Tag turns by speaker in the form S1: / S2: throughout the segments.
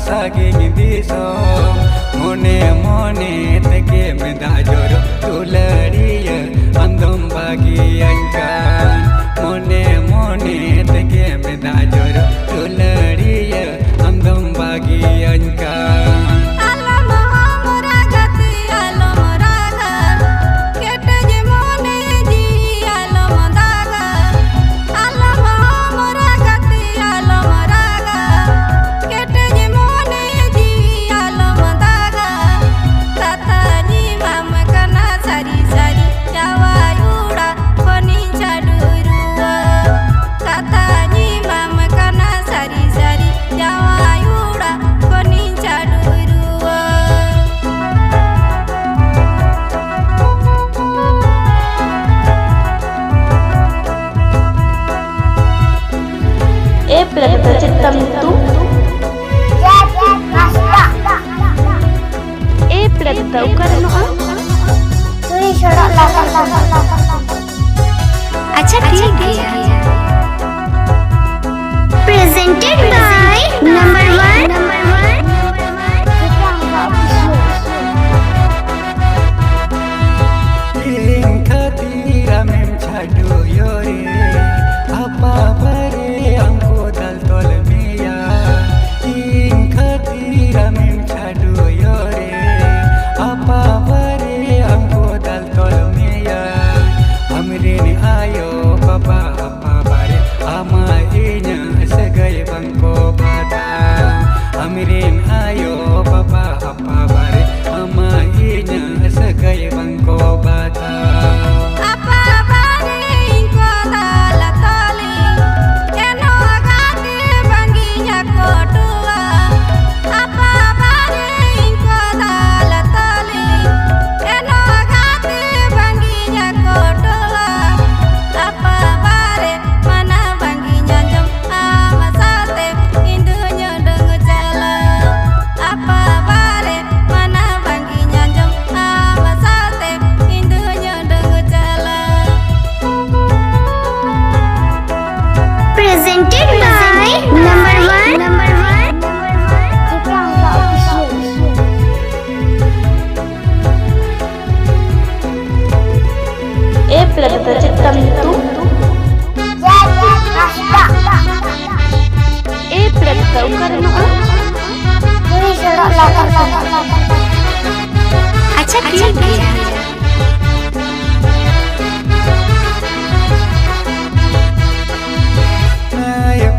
S1: saking disom mone mone teke meda jor tulariya andom bagiankan mone mone teke meda jor tulariya andom bagiankan.
S2: Terciptam tu tahu karena
S3: अच्छा ठीक है presented by number one
S1: Khatira mem chadu yore apa bare amko dal tol miya khatira mem chadu yore apa bare amko dal tol miya amrin ayo papa apa bare ama inya segai bangko bata amrin ayo papa apa bare ama inya segai bangko bata.
S3: presented by number one
S2: terciptam tu tahu karena
S3: अच्छा ठीक है
S1: Nayak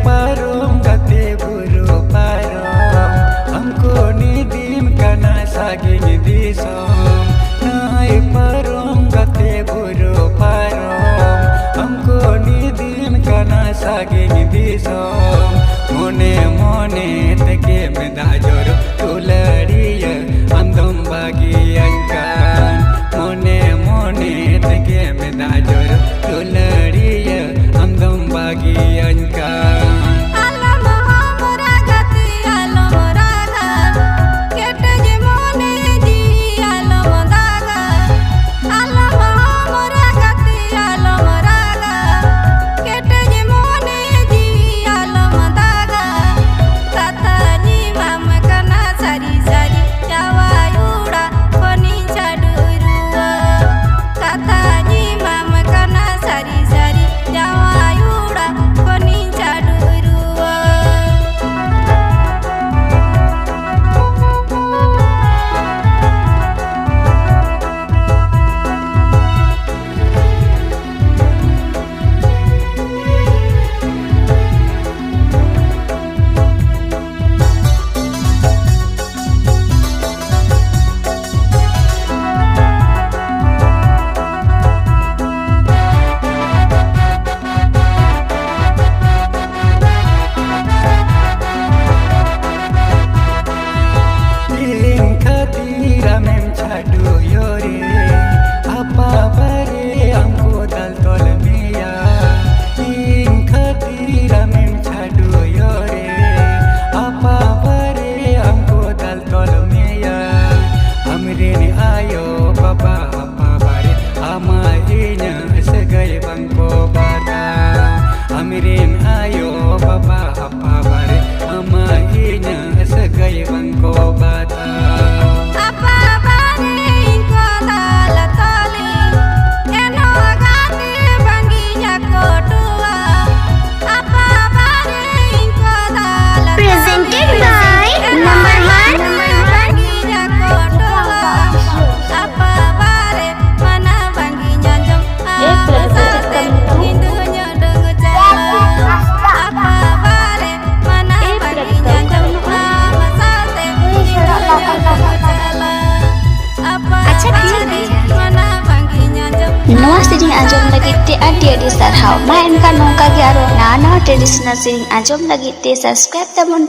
S4: नवा सेरिंग आजम लगित ते आडी आडी सारहाव मा एनका नोंका गे आरो ना ट्रेडिशनल सेरिंग आजम लगित ते सब्सक्राइब तबन